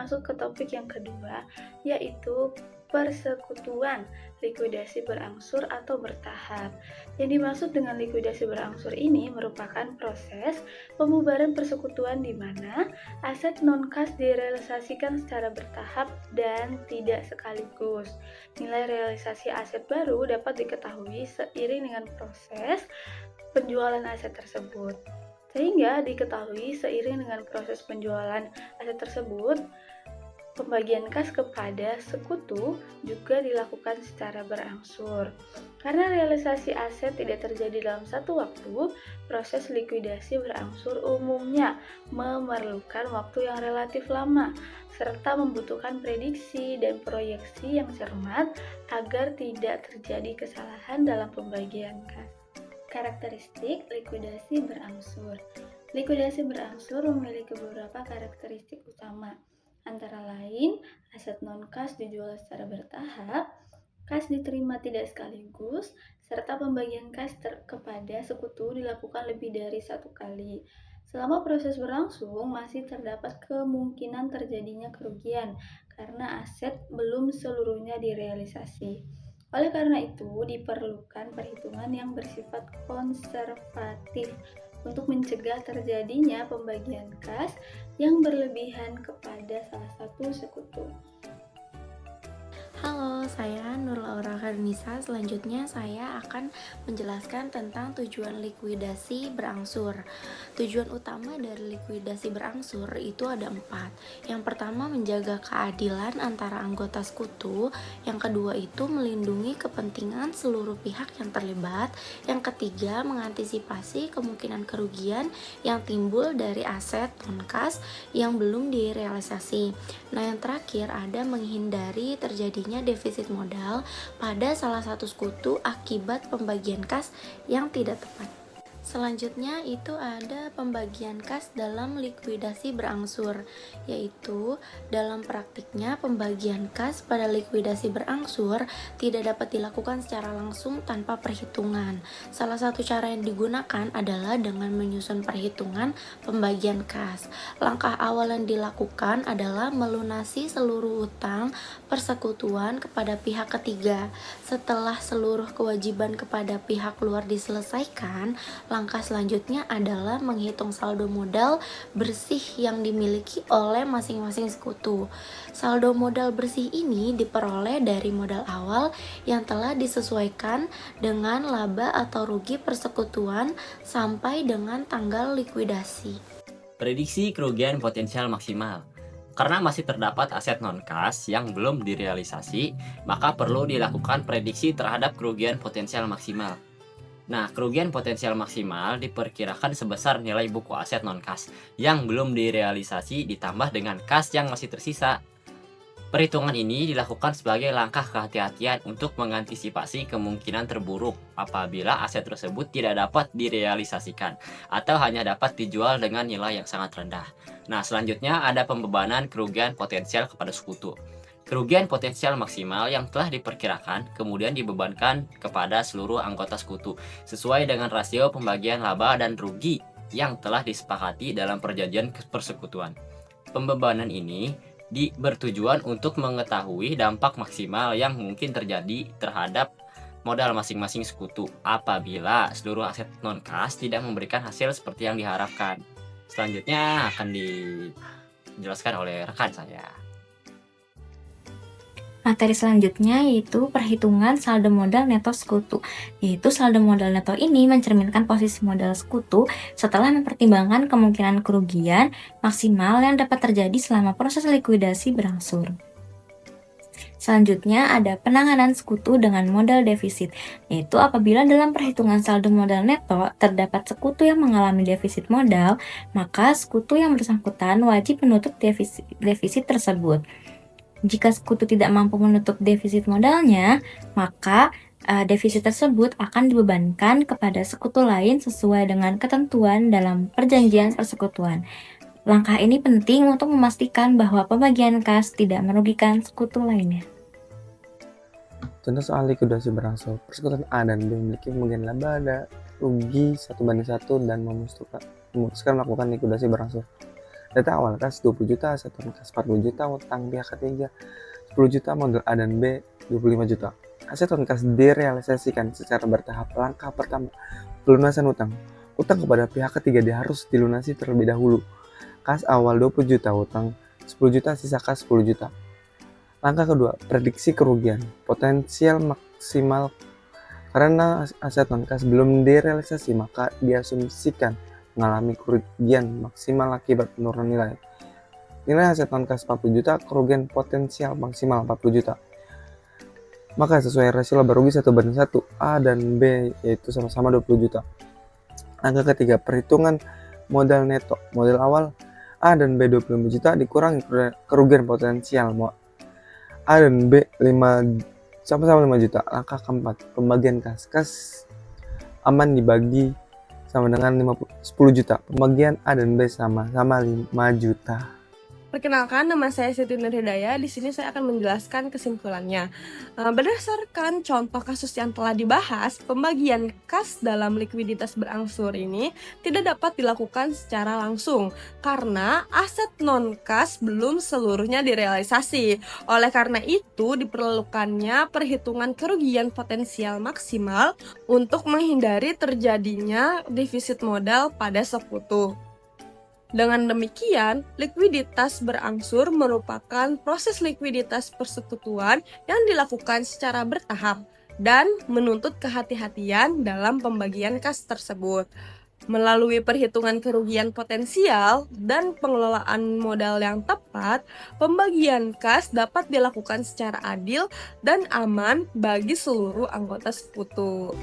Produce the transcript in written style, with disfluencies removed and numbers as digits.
masuk ke topik yang kedua, yaitu persekutuan likuidasi berangsur atau bertahap. Yang dimaksud dengan likuidasi berangsur ini merupakan proses pembubaran persekutuan di mana aset non-kas direalisasikan secara bertahap dan tidak sekaligus. Nilai realisasi aset baru dapat diketahui seiring dengan proses penjualan aset tersebut. Sehingga diketahui seiring dengan proses penjualan aset tersebut, pembagian kas kepada sekutu juga dilakukan secara berangsur. Karena realisasi aset tidak terjadi dalam satu waktu, proses likuidasi berangsur umumnya memerlukan waktu yang relatif lama, serta membutuhkan prediksi dan proyeksi yang cermat agar tidak terjadi kesalahan dalam pembagian kas. Karakteristik likuidasi berangsur. Likuidasi berangsur memiliki beberapa karakteristik utama. Antara lain, aset non-kas dijual secara bertahap, kas diterima tidak sekaligus, serta pembagian kas kepada sekutu dilakukan lebih dari satu kali. Selama proses berlangsung, masih terdapat kemungkinan terjadinya kerugian karena aset belum seluruhnya direalisasi. Oleh karena itu, diperlukan perhitungan yang bersifat konservatif untuk mencegah terjadinya pembagian kas yang berlebihan kepada salah satu sekutu. Halo, saya Nur Laura Karnisa. Selanjutnya saya akan menjelaskan tentang tujuan likuidasi berangsur. Tujuan utama dari likuidasi berangsur itu ada 4. Yang pertama, menjaga keadilan antara anggota sekutu. Yang kedua itu melindungi kepentingan seluruh pihak yang terlibat. Yang ketiga, mengantisipasi kemungkinan kerugian yang timbul dari aset non-kas yang belum direalisasi. Nah, yang terakhir ada menghindari terjadinya defisit modal pada salah satu sekutu akibat pembagian kas yang tidak tepat. Selanjutnya itu ada pembagian kas dalam likuidasi berangsur, yaitu dalam praktiknya pembagian kas pada likuidasi berangsur tidak dapat dilakukan secara langsung tanpa perhitungan. Salah satu cara yang digunakan adalah dengan menyusun perhitungan pembagian kas. Langkah awal yang dilakukan adalah melunasi seluruh utang persekutuan kepada pihak ketiga. Setelah seluruh kewajiban kepada pihak luar diselesaikan, langkah selanjutnya adalah menghitung saldo modal bersih yang dimiliki oleh masing-masing sekutu. Saldo modal bersih ini diperoleh dari modal awal yang telah disesuaikan dengan laba atau rugi persekutuan sampai dengan tanggal likuidasi. Prediksi kerugian potensial maksimal. Karena masih terdapat aset non-kas yang belum direalisasi, maka perlu dilakukan prediksi terhadap kerugian potensial maksimal. Nah, kerugian potensial maksimal diperkirakan sebesar nilai buku aset non-kas yang belum direalisasi ditambah dengan kas yang masih tersisa. Perhitungan ini dilakukan sebagai langkah kehati-hatian untuk mengantisipasi kemungkinan terburuk apabila aset tersebut tidak dapat direalisasikan atau hanya dapat dijual dengan nilai yang sangat rendah. Nah, selanjutnya ada pembebanan kerugian potensial kepada sekutu. Kerugian potensial maksimal yang telah diperkirakan kemudian dibebankan kepada seluruh anggota sekutu sesuai dengan rasio pembagian laba dan rugi yang telah disepakati dalam perjanjian persekutuan. Pembebanan ini bertujuan untuk mengetahui dampak maksimal yang mungkin terjadi terhadap modal masing-masing sekutu apabila seluruh aset non-kas tidak memberikan hasil seperti yang diharapkan. Selanjutnya akan dijelaskan oleh rekan saya. Materi selanjutnya yaitu perhitungan saldo modal neto sekutu, yaitu saldo modal neto ini mencerminkan posisi modal sekutu setelah mempertimbangkan kemungkinan kerugian maksimal yang dapat terjadi selama proses likuidasi berlangsung. Selanjutnya ada penanganan sekutu dengan modal defisit, yaitu apabila dalam perhitungan saldo modal neto terdapat sekutu yang mengalami defisit modal, maka sekutu yang bersangkutan wajib menutup defisit tersebut. Jika sekutu tidak mampu menutup defisit modalnya, maka defisit tersebut akan dibebankan kepada sekutu lain sesuai dengan ketentuan dalam perjanjian persekutuan. Langkah ini penting untuk memastikan bahwa pembagian kas tidak merugikan sekutu lainnya. Contoh soal likuidasi berangsur, persekutuan A dan B memiliki kemungkinan laba ada rugi 1:1 dan memutuskan melakukan likuidasi berangsur. Data awal kas 20 juta, aset non kas 40 juta, utang pihak ketiga 10 juta, model A dan B 25 juta. Aset non kas direalisasikan secara bertahap. Langkah pertama, pelunasan utang. Utang kepada pihak ketiga harus dilunasi terlebih dahulu. Kas awal 20 juta, utang 10 juta, sisa kas 10 juta. Langkah kedua, prediksi kerugian potensial maksimal. Karena aset non kas belum direalisasi, maka diasumsikan mengalami kerugian maksimal akibat penurunan nilai. Nilai aset non kas 40 juta, kerugian potensial maksimal 40 juta. Maka sesuai rasio laba rugi 1:1, A dan B yaitu sama-sama 20 juta. Angka ketiga, perhitungan modal neto. Modal awal A dan B 25 juta dikurangi kerugian potensial A dan B sama-sama 5 juta. Langkah keempat, pembagian kas. Kas aman dibagi sama dengan 10 juta. Pembagian A dan B sama-sama 5 juta. Perkenalkan, nama saya Siti Nur Hidayah. Di sini saya akan menjelaskan kesimpulannya. Berdasarkan contoh kasus yang telah dibahas, pembagian kas dalam likuiditas berangsur ini tidak dapat dilakukan secara langsung karena aset non-kas belum seluruhnya direalisasi. Oleh karena itu, diperlukannya perhitungan kerugian potensial maksimal untuk menghindari terjadinya defisit modal pada sekutu. Dengan demikian, likuiditas berangsur merupakan proses likuiditas persekutuan yang dilakukan secara bertahap dan menuntut kehati-hatian dalam pembagian kas tersebut. Melalui perhitungan kerugian potensial dan pengelolaan modal yang tepat, pembagian kas dapat dilakukan secara adil dan aman bagi seluruh anggota sekutu.